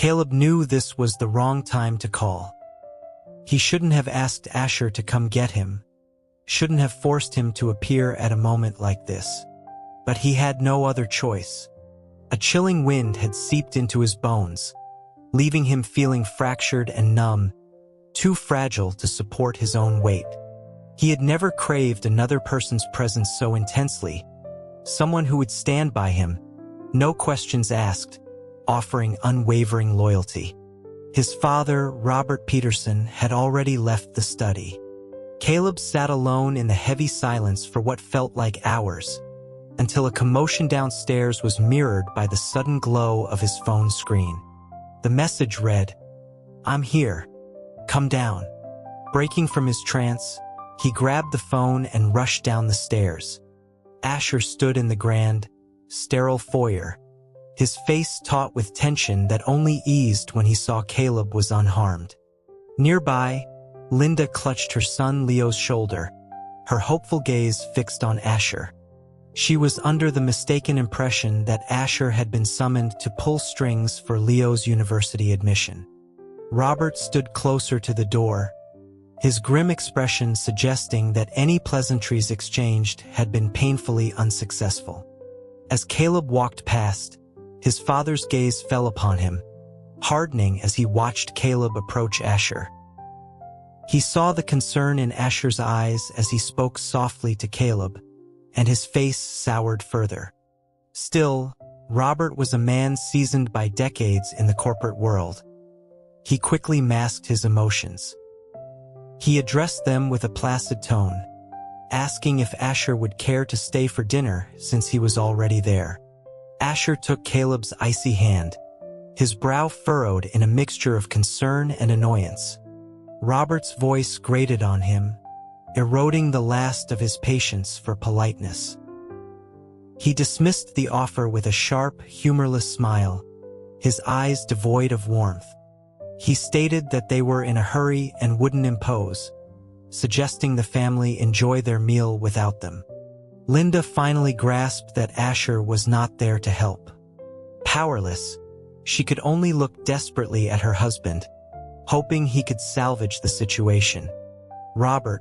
Caleb knew this was the wrong time to call. He shouldn't have asked Asher to come get him, shouldn't have forced him to appear at a moment like this. But he had no other choice. A chilling wind had seeped into his bones, leaving him feeling fractured and numb, too fragile to support his own weight. He had never craved another person's presence so intensely, someone who would stand by him, no questions asked, offering unwavering loyalty. His father, Robert Peterson, had already left the study. Caleb sat alone in the heavy silence for what felt like hours, until a commotion downstairs was mirrored by the sudden glow of his phone screen. The message read, "I'm here. Come down." Breaking from his trance, he grabbed the phone and rushed down the stairs. Asher stood in the grand, sterile foyer, his face taut with tension that only eased when he saw Caleb was unharmed. Nearby, Linda clutched her son Leo's shoulder, her hopeful gaze fixed on Asher. She was under the mistaken impression that Asher had been summoned to pull strings for Leo's university admission. Robert stood closer to the door, his grim expression suggesting that any pleasantries exchanged had been painfully unsuccessful. As Caleb walked past, his father's gaze fell upon him, hardening as he watched Caleb approach Asher. He saw the concern in Asher's eyes as he spoke softly to Caleb, and his face soured further. Still, Robert was a man seasoned by decades in the corporate world. He quickly masked his emotions. He addressed them with a placid tone, asking if Asher would care to stay for dinner since he was already there. Asher took Caleb's icy hand, his brow furrowed in a mixture of concern and annoyance. Robert's voice grated on him, eroding the last of his patience for politeness. He dismissed the offer with a sharp, humorless smile, his eyes devoid of warmth. He stated that they were in a hurry and wouldn't impose, suggesting the family enjoy their meal without them. Linda finally grasped that Asher was not there to help. Powerless, she could only look desperately at her husband, hoping he could salvage the situation. Robert,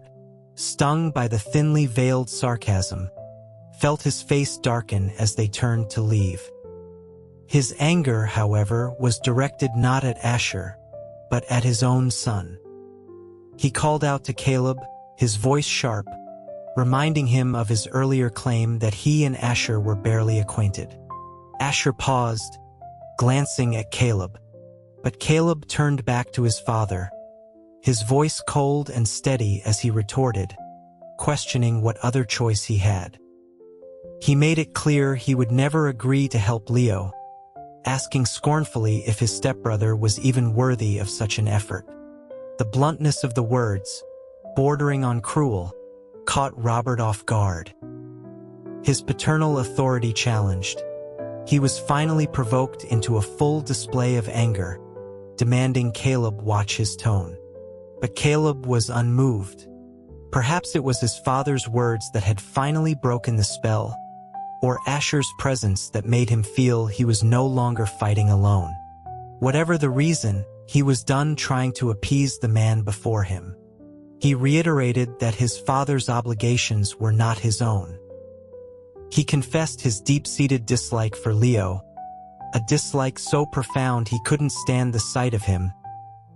stung by the thinly veiled sarcasm, felt his face darken as they turned to leave. His anger, however, was directed not at Asher, but at his own son. He called out to Caleb, his voice sharp, reminding him of his earlier claim that he and Asher were barely acquainted. Asher paused, glancing at Caleb, but Caleb turned back to his father, his voice cold and steady as he retorted, questioning what other choice he had. He made it clear he would never agree to help Leo, asking scornfully if his stepbrother was even worthy of such an effort. The bluntness of the words, bordering on cruel, caught Robert off guard. His paternal authority challenged. He was finally provoked into a full display of anger, demanding Caleb watch his tone. But Caleb was unmoved. Perhaps it was his father's words that had finally broken the spell, or Asher's presence that made him feel he was no longer fighting alone. Whatever the reason, he was done trying to appease the man before him. He reiterated that his father's obligations were not his own. He confessed his deep-seated dislike for Leo, a dislike so profound he couldn't stand the sight of him,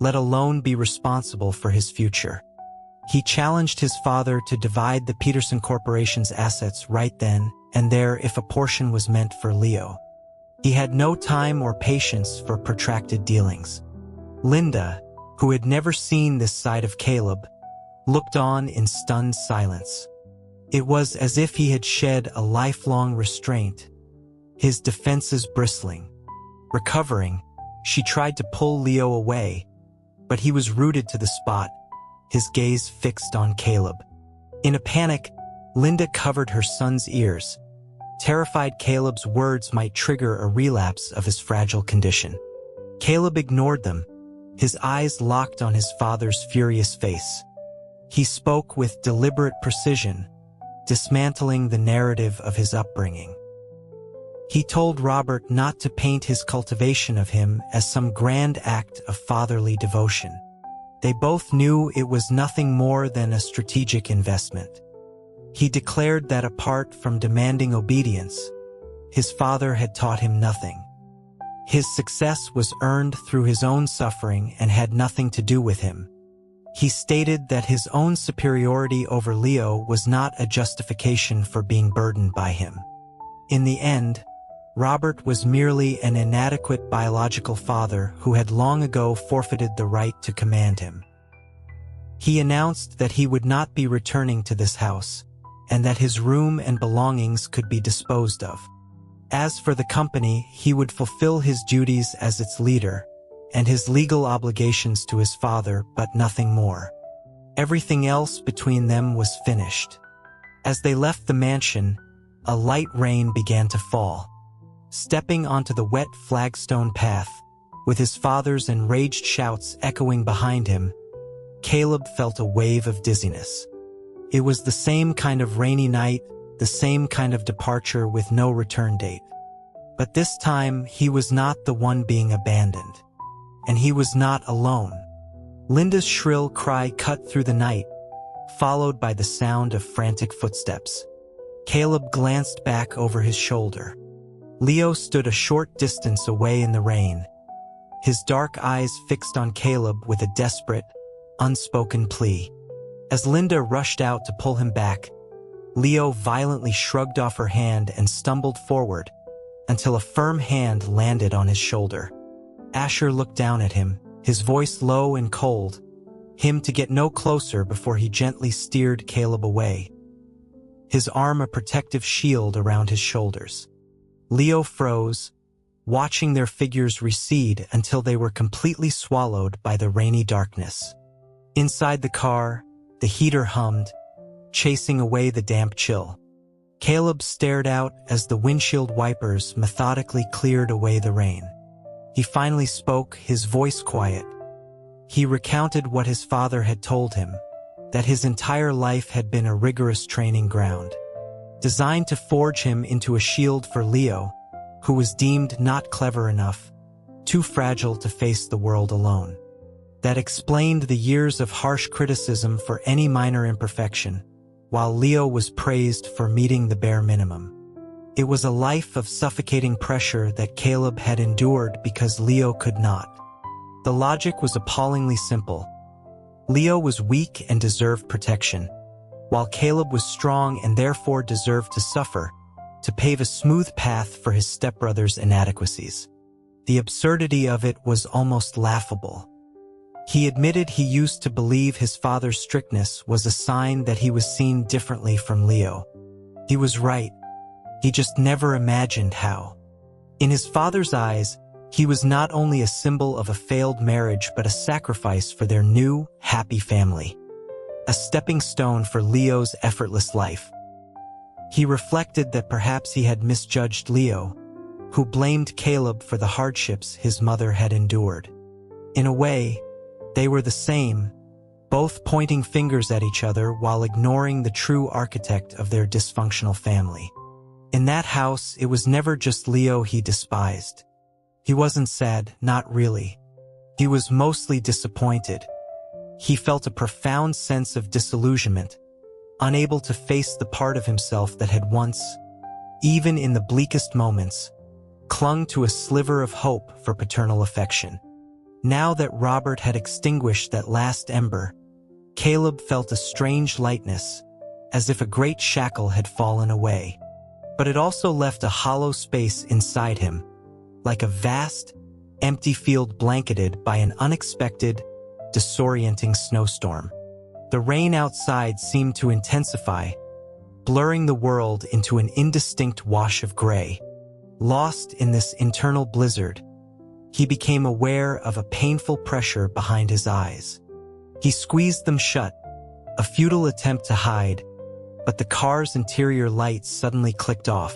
let alone be responsible for his future. He challenged his father to divide the Peterson Corporation's assets right then and there if a portion was meant for Leo. He had no time or patience for protracted dealings. Linda, who had never seen this side of Caleb, looked on in stunned silence. It was as if he had shed a lifelong restraint, his defenses bristling. Recovering, she tried to pull Leo away, but he was rooted to the spot, his gaze fixed on Caleb. In a panic, Linda covered her son's ears, terrified Caleb's words might trigger a relapse of his fragile condition. Caleb ignored them, his eyes locked on his father's furious face. He spoke with deliberate precision, dismantling the narrative of his upbringing. He told Robert not to paint his cultivation of him as some grand act of fatherly devotion. They both knew it was nothing more than a strategic investment. He declared that apart from demanding obedience, his father had taught him nothing. His success was earned through his own suffering and had nothing to do with him. He stated that his own superiority over Leo was not a justification for being burdened by him. In the end, Robert was merely an inadequate biological father who had long ago forfeited the right to command him. He announced that he would not be returning to this house, and that his room and belongings could be disposed of. As for the company, he would fulfill his duties as its leader, and his legal obligations to his father, but nothing more. Everything else between them was finished. As they left the mansion, a light rain began to fall. Stepping onto the wet flagstone path, with his father's enraged shouts echoing behind him, Caleb felt a wave of dizziness. It was the same kind of rainy night, the same kind of departure with no return date. But this time, he was not the one being abandoned. And he was not alone. Linda's shrill cry cut through the night, followed by the sound of frantic footsteps. Caleb glanced back over his shoulder. Leo stood a short distance away in the rain, his dark eyes fixed on Caleb with a desperate, unspoken plea. As Linda rushed out to pull him back, Leo violently shrugged off her hand and stumbled forward until a firm hand landed on his shoulder. Asher looked down at him, his voice low and cold, him to get no closer before he gently steered Caleb away, his arm a protective shield around his shoulders. Leo froze, watching their figures recede until they were completely swallowed by the rainy darkness. Inside the car, the heater hummed, chasing away the damp chill. Caleb stared out as the windshield wipers methodically cleared away the rain. He finally spoke, his voice quiet. He recounted what his father had told him, that his entire life had been a rigorous training ground, designed to forge him into a shield for Leo, who was deemed not clever enough, too fragile to face the world alone. That explained the years of harsh criticism for any minor imperfection, while Leo was praised for meeting the bare minimum. It was a life of suffocating pressure that Caleb had endured because Leo could not. The logic was appallingly simple. Leo was weak and deserved protection, while Caleb was strong and therefore deserved to suffer, to pave a smooth path for his stepbrother's inadequacies. The absurdity of it was almost laughable. He admitted he used to believe his father's strictness was a sign that he was seen differently from Leo. He was right. He just never imagined how. In his father's eyes, he was not only a symbol of a failed marriage but a sacrifice for their new, happy family. A stepping stone for Leo's effortless life. He reflected that perhaps he had misjudged Leo, who blamed Caleb for the hardships his mother had endured. In a way, they were the same, both pointing fingers at each other while ignoring the true architect of their dysfunctional family. In that house, it was never just Leo he despised. He wasn't sad, not really. He was mostly disappointed. He felt a profound sense of disillusionment, unable to face the part of himself that had once, even in the bleakest moments, clung to a sliver of hope for paternal affection. Now that Robert had extinguished that last ember, Caleb felt a strange lightness, as if a great shackle had fallen away. But it also left a hollow space inside him, like a vast, empty field blanketed by an unexpected, disorienting snowstorm. The rain outside seemed to intensify, blurring the world into an indistinct wash of gray. Lost in this internal blizzard, he became aware of a painful pressure behind his eyes. He squeezed them shut, a futile attempt to hide, but the car's interior lights suddenly clicked off.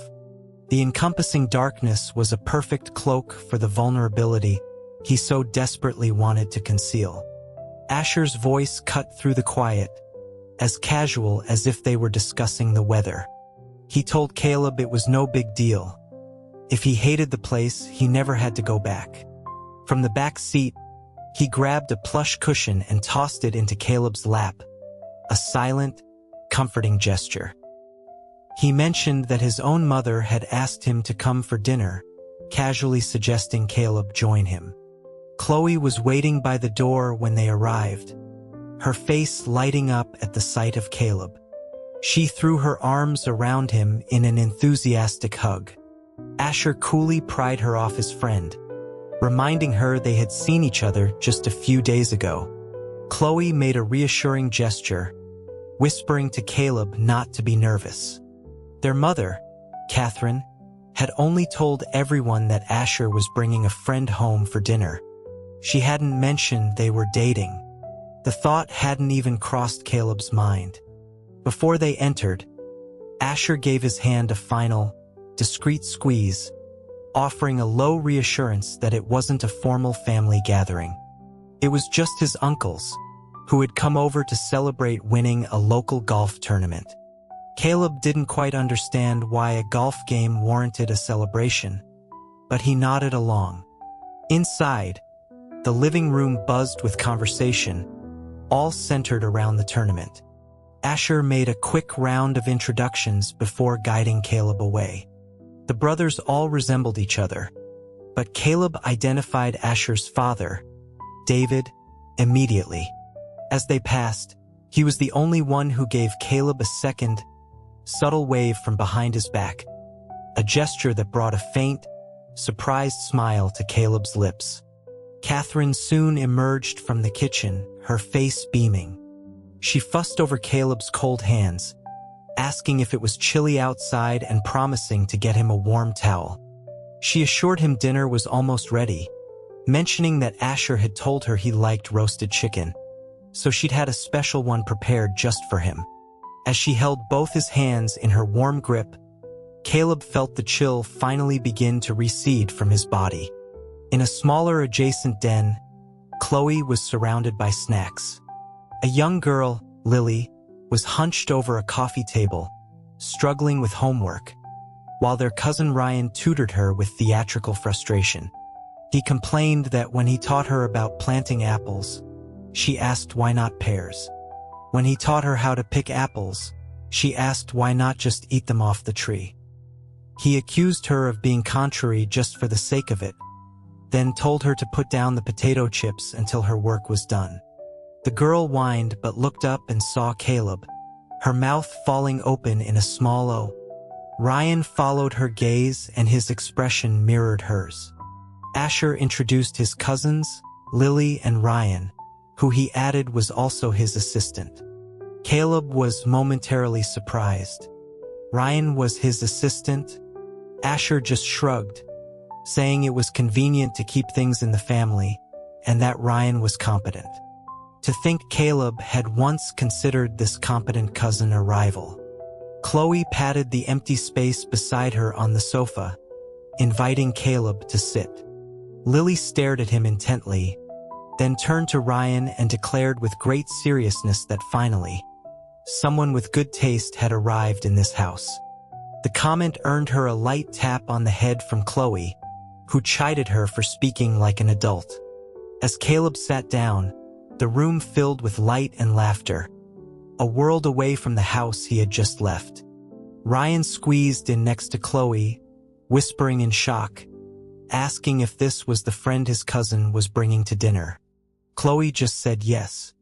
The encompassing darkness was a perfect cloak for the vulnerability he so desperately wanted to conceal. Asher's voice cut through the quiet, as casual as if they were discussing the weather. He told Caleb it was no big deal. If he hated the place, he never had to go back. From the back seat, he grabbed a plush cushion and tossed it into Caleb's lap, a silent, comforting gesture. He mentioned that his own mother had asked him to come for dinner, casually suggesting Caleb join him. Chloe was waiting by the door when they arrived, her face lighting up at the sight of Caleb. She threw her arms around him in an enthusiastic hug. Asher coolly pried her off his friend, reminding her they had seen each other just a few days ago. Chloe made a reassuring gesture, whispering to Caleb not to be nervous. Their mother, Catherine, had only told everyone that Asher was bringing a friend home for dinner. She hadn't mentioned they were dating. The thought hadn't even crossed Caleb's mind. Before they entered, Asher gave his hand a final, discreet squeeze, offering a low reassurance that it wasn't a formal family gathering. It was just his uncles, who had come over to celebrate winning a local golf tournament. Caleb didn't quite understand why a golf game warranted a celebration, but he nodded along. Inside, the living room buzzed with conversation, all centered around the tournament. Asher made a quick round of introductions before guiding Caleb away. The brothers all resembled each other, but Caleb identified Asher's father, David, immediately. As they passed, he was the only one who gave Caleb a second, subtle wave from behind his back, a gesture that brought a faint, surprised smile to Caleb's lips. Catherine soon emerged from the kitchen, her face beaming. She fussed over Caleb's cold hands, asking if it was chilly outside and promising to get him a warm towel. She assured him dinner was almost ready, mentioning that Asher had told her he liked roasted chicken, so she'd had a special one prepared just for him. As she held both his hands in her warm grip, Caleb felt the chill finally begin to recede from his body. In a smaller adjacent den, Chloe was surrounded by snacks. A young girl, Lily, was hunched over a coffee table, struggling with homework, while their cousin Ryan tutored her with theatrical frustration. He complained that when he taught her about planting apples, she asked why not pears. When he taught her how to pick apples, she asked why not just eat them off the tree. He accused her of being contrary just for the sake of it, then told her to put down the potato chips until her work was done. The girl whined but looked up and saw Caleb, her mouth falling open in a smile. Ryan followed her gaze and his expression mirrored hers. Asher introduced his cousins, Lily and Ryan, who he added was also his assistant. Caleb was momentarily surprised. Ryan was his assistant? Asher just shrugged, saying it was convenient to keep things in the family, and that Ryan was competent. To think Caleb had once considered this competent cousin a rival. Chloe patted the empty space beside her on the sofa, inviting Caleb to sit. Lily stared at him intently, then turned to Ryan and declared with great seriousness that finally, someone with good taste had arrived in this house. The comment earned her a light tap on the head from Chloe, who chided her for speaking like an adult. As Caleb sat down, the room filled with light and laughter, a world away from the house he had just left. Ryan squeezed in next to Chloe, whispering in shock, asking if this was the friend his cousin was bringing to dinner. Chloe just said yes.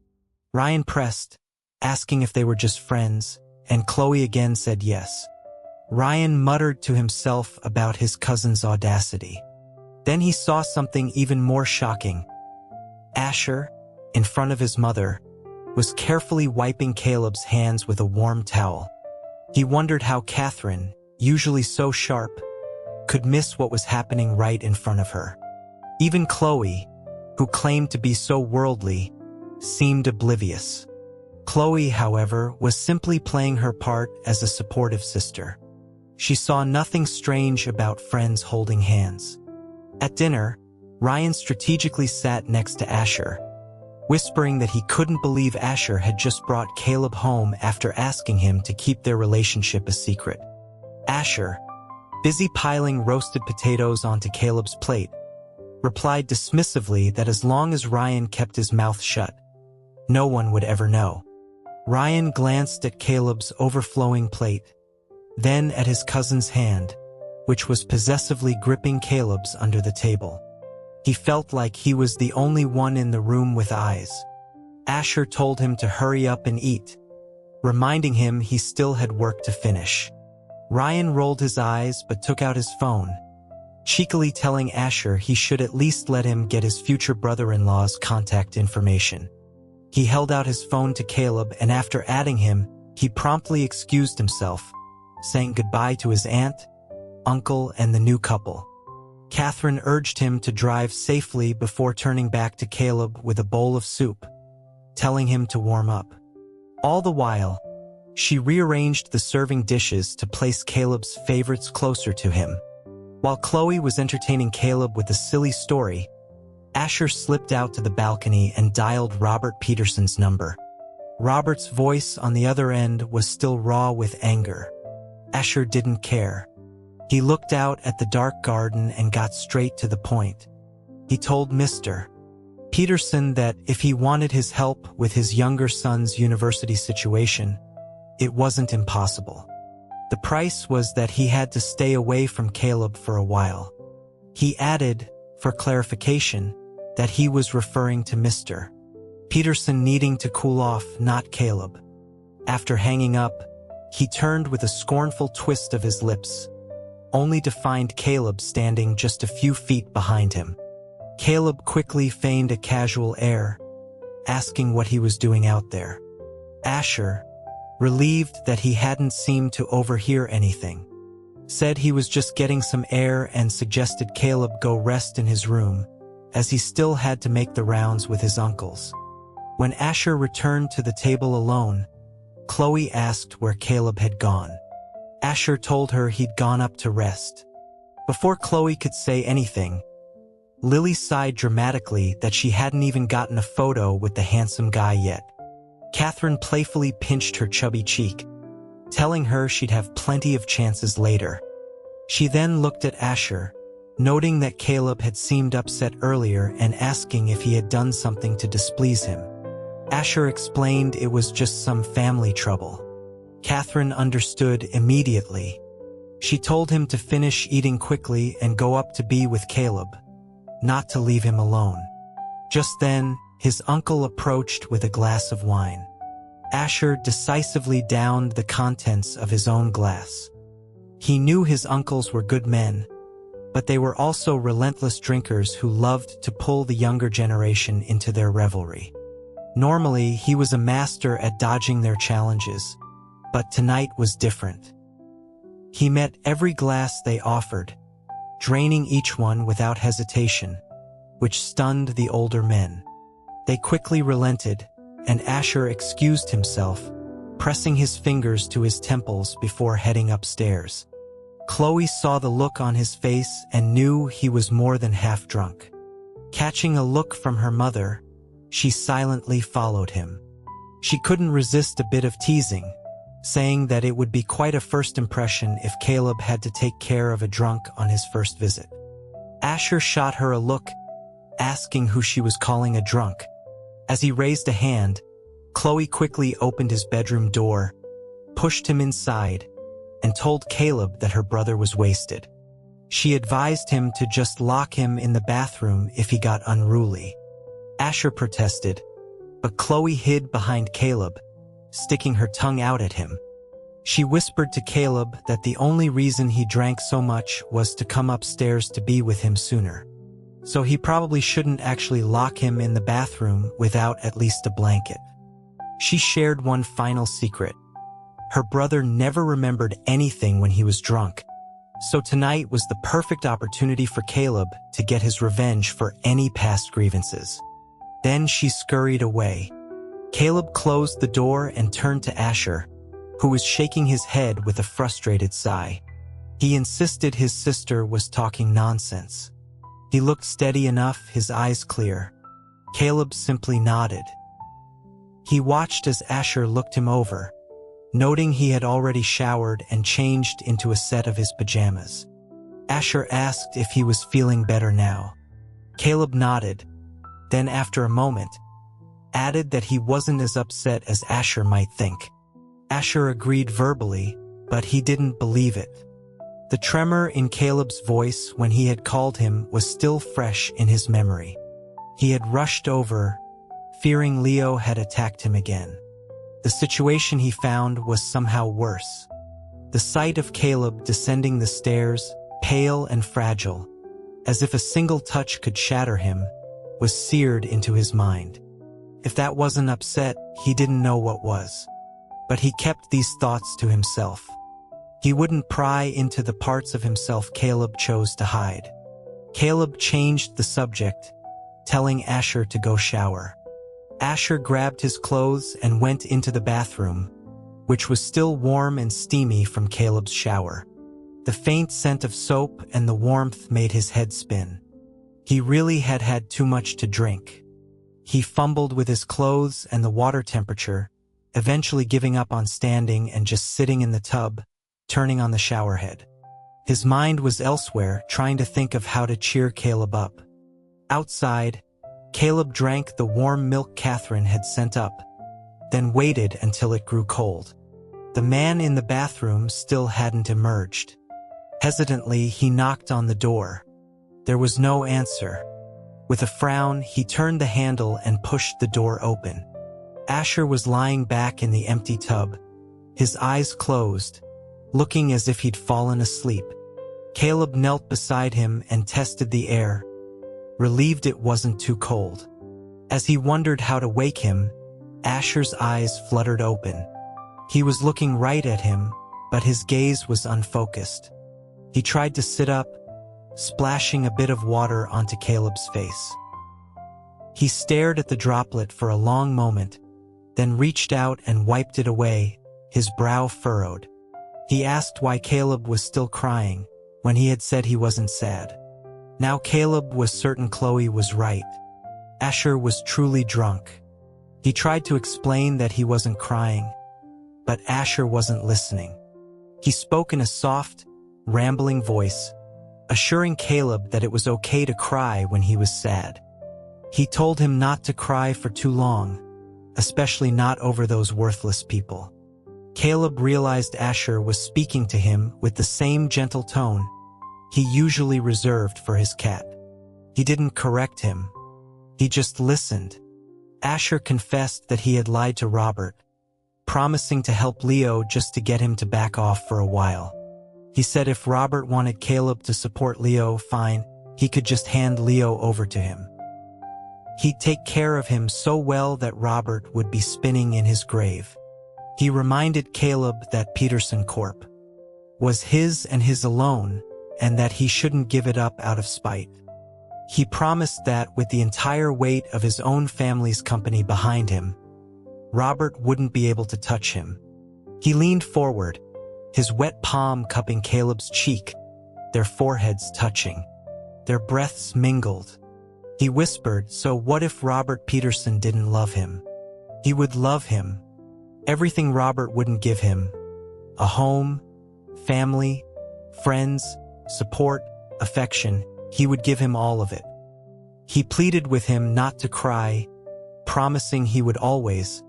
Ryan pressed, asking if they were just friends, and Chloe again said yes. Ryan muttered to himself about his cousin's audacity. Then he saw something even more shocking. Asher, in front of his mother, was carefully wiping Caleb's hands with a warm towel. He wondered how Catherine, usually so sharp, could miss what was happening right in front of her. Even Chloe, who claimed to be so worldly, seemed oblivious. Chloe, however, was simply playing her part as a supportive sister. She saw nothing strange about friends holding hands. At dinner, Ryan strategically sat next to Asher, whispering that he couldn't believe Asher had just brought Caleb home after asking him to keep their relationship a secret. Asher, busy piling roasted potatoes onto Caleb's plate, replied dismissively that as long as Ryan kept his mouth shut, no one would ever know. Ryan glanced at Caleb's overflowing plate, then at his cousin's hand, which was possessively gripping Caleb's under the table. He felt like he was the only one in the room with eyes. Asher told him to hurry up and eat, reminding him he still had work to finish. Ryan rolled his eyes but took out his phone, cheekily telling Asher he should at least let him get his future brother-in-law's contact information. He held out his phone to Caleb, and after adding him, he promptly excused himself, saying goodbye to his aunt, uncle, and the new couple. Catherine urged him to drive safely before turning back to Caleb with a bowl of soup, telling him to warm up. All the while, she rearranged the serving dishes to place Caleb's favorites closer to him. While Chloe was entertaining Caleb with a silly story, Asher slipped out to the balcony and dialed Robert Peterson's number. Robert's voice on the other end was still raw with anger. Asher didn't care. He looked out at the dark garden and got straight to the point. He told Mr. Peterson that if he wanted his help with his younger son's university situation, it wasn't impossible. The price was that he had to stay away from Caleb for a while. He added, for clarification, that he was referring to Mr. Peterson needing to cool off, not Caleb. After hanging up, he turned with a scornful twist of his lips, only to find Caleb standing just a few feet behind him. Caleb quickly feigned a casual air, asking what he was doing out there. Asher, relieved that he hadn't seemed to overhear anything, said he was just getting some air and suggested Caleb go rest in his room, as he still had to make the rounds with his uncles. When Asher returned to the table alone, Chloe asked where Caleb had gone. Asher told her he'd gone up to rest. Before Chloe could say anything, Lily sighed dramatically that she hadn't even gotten a photo with the handsome guy yet. Catherine playfully pinched her chubby cheek, telling her she'd have plenty of chances later. She then looked at Asher, noting that Caleb had seemed upset earlier and asking if he had done something to displease him. Asher explained it was just some family trouble. Catherine understood immediately. She told him to finish eating quickly and go up to be with Caleb, not to leave him alone. Just then, his uncle approached with a glass of wine. Asher decisively downed the contents of his own glass. He knew his uncles were good men, but they were also relentless drinkers who loved to pull the younger generation into their revelry. Normally, he was a master at dodging their challenges, but tonight was different. He met every glass they offered, draining each one without hesitation, which stunned the older men. They quickly relented, and Asher excused himself, pressing his fingers to his temples before heading upstairs. Chloe saw the look on his face and knew he was more than half drunk. Catching a look from her mother, she silently followed him. She couldn't resist a bit of teasing, saying that it would be quite a first impression if Caleb had to take care of a drunk on his first visit. Asher shot her a look, asking who she was calling a drunk. As he raised a hand, Chloe quickly opened his bedroom door, pushed him inside, and told Caleb that her brother was wasted. She advised him to just lock him in the bathroom if he got unruly. Asher protested, but Chloe hid behind Caleb, sticking her tongue out at him. She whispered to Caleb that the only reason he drank so much was to come upstairs to be with him sooner. So he probably shouldn't actually lock him in the bathroom without at least a blanket. She shared one final secret. Her brother never remembered anything when he was drunk, so tonight was the perfect opportunity for Caleb to get his revenge for any past grievances. Then she scurried away. Caleb closed the door and turned to Asher, who was shaking his head with a frustrated sigh. He insisted his sister was talking nonsense. He looked steady enough, his eyes clear. Caleb simply nodded. He watched as Asher looked him over, noting he had already showered and changed into a set of his pajamas. Asher asked if he was feeling better now. Caleb nodded, then after a moment, added that he wasn't as upset as Asher might think. Asher agreed verbally, but he didn't believe it. The tremor in Caleb's voice when he had called him was still fresh in his memory. He had rushed over, fearing Leo had attacked him again. The situation he found was somehow worse. The sight of Caleb descending the stairs, pale and fragile, as if a single touch could shatter him, was seared into his mind. If that wasn't upset, he didn't know what was. But he kept these thoughts to himself. He wouldn't pry into the parts of himself Caleb chose to hide. Caleb changed the subject, telling Asher to go shower. Asher grabbed his clothes and went into the bathroom, which was still warm and steamy from Caleb's shower. The faint scent of soap and the warmth made his head spin. He really had had too much to drink. He fumbled with his clothes and the water temperature, eventually giving up on standing and just sitting in the tub, turning on the shower head. His mind was elsewhere, trying to think of how to cheer Caleb up. Outside, Caleb drank the warm milk Catherine had sent up, then waited until it grew cold. The man in the bathroom still hadn't emerged. Hesitantly, he knocked on the door. There was no answer. With a frown, he turned the handle and pushed the door open. Asher was lying back in the empty tub, his eyes closed, looking as if he'd fallen asleep. Caleb knelt beside him and tested the air, relieved it wasn't too cold. As he wondered how to wake him, Asher's eyes fluttered open. He was looking right at him, but his gaze was unfocused. He tried to sit up, splashing a bit of water onto Caleb's face. He stared at the droplet for a long moment, then reached out and wiped it away, his brow furrowed. He asked why Caleb was still crying, when he had said he wasn't sad. Now Caleb was certain Chloe was right. Asher was truly drunk. He tried to explain that he wasn't crying, but Asher wasn't listening. He spoke in a soft, rambling voice, assuring Caleb that it was okay to cry when he was sad. He told him not to cry for too long, especially not over those worthless people. Caleb realized Asher was speaking to him with the same gentle tone he usually reserved for his cat. He didn't correct him. He just listened. Asher confessed that he had lied to Robert, promising to help Leo just to get him to back off for a while. He said if Robert wanted Caleb to support Leo, fine, he could just hand Leo over to him. He'd take care of him so well that Robert would be spinning in his grave. He reminded Caleb that Peterson Corp. was his and his alone, and that he shouldn't give it up out of spite. He promised that with the entire weight of his own family's company behind him, Robert wouldn't be able to touch him. He leaned forward, his wet palm cupping Caleb's cheek, their foreheads touching. Their breaths mingled. He whispered, so what if Robert Peterson didn't love him? He would love him. Everything Robert wouldn't give him. A home, family, friends, support, affection. He would give him all of it. He pleaded with him not to cry, promising he would always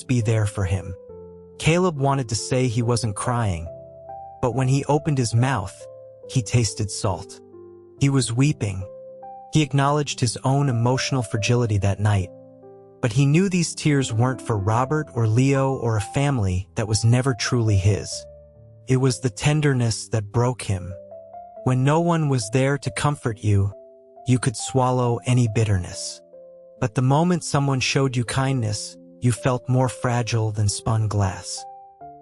be there for him. Caleb wanted to say he wasn't crying, but when he opened his mouth, he tasted salt. He was weeping. He acknowledged his own emotional fragility that night, but he knew these tears weren't for Robert or Leo or a family that was never truly his. It was the tenderness that broke him. When no one was there to comfort you, you could swallow any bitterness. But the moment someone showed you kindness, you felt more fragile than spun glass.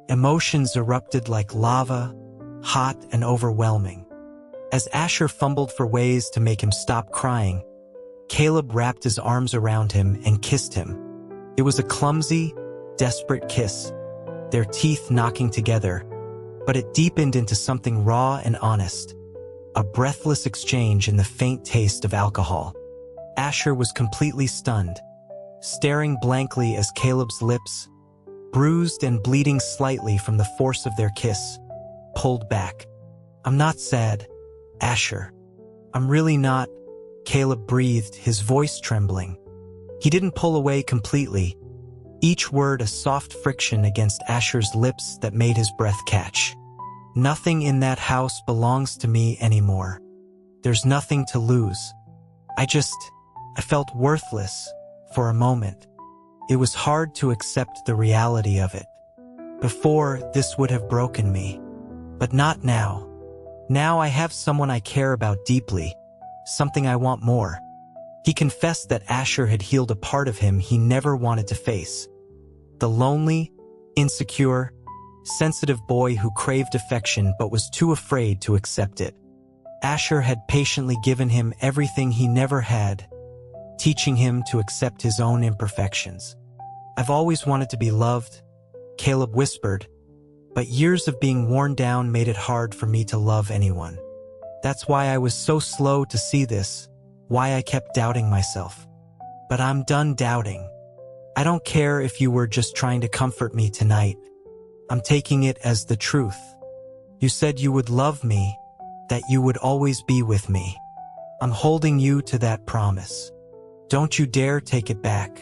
Emotions erupted like lava, hot and overwhelming. As Asher fumbled for ways to make him stop crying, Caleb wrapped his arms around him and kissed him. It was a clumsy, desperate kiss, their teeth knocking together, but it deepened into something raw and honest, a breathless exchange in the faint taste of alcohol. Asher was completely stunned, staring blankly as Caleb's lips, bruised and bleeding slightly from the force of their kiss, pulled back. "I'm not sad," Asher. I'm really not, Caleb breathed, his voice trembling. He didn't pull away completely, each word a soft friction against Asher's lips that made his breath catch. Nothing in that house belongs to me anymore. There's nothing to lose. I felt worthless for a moment. It was hard to accept the reality of it. Before, this would have broken me. But not now. Now I have someone I care about deeply, something I want more. He confessed that Asher had healed a part of him he never wanted to face. The lonely, insecure, sensitive boy who craved affection but was too afraid to accept it. Asher had patiently given him everything he never had, teaching him to accept his own imperfections. I've always wanted to be loved, Caleb whispered, but years of being worn down made it hard for me to love anyone. That's why I was so slow to see this, why I kept doubting myself. But I'm done doubting. I don't care if you were just trying to comfort me tonight. I'm taking it as the truth. You said you would love me, that you would always be with me. I'm holding you to that promise. Don't you dare take it back.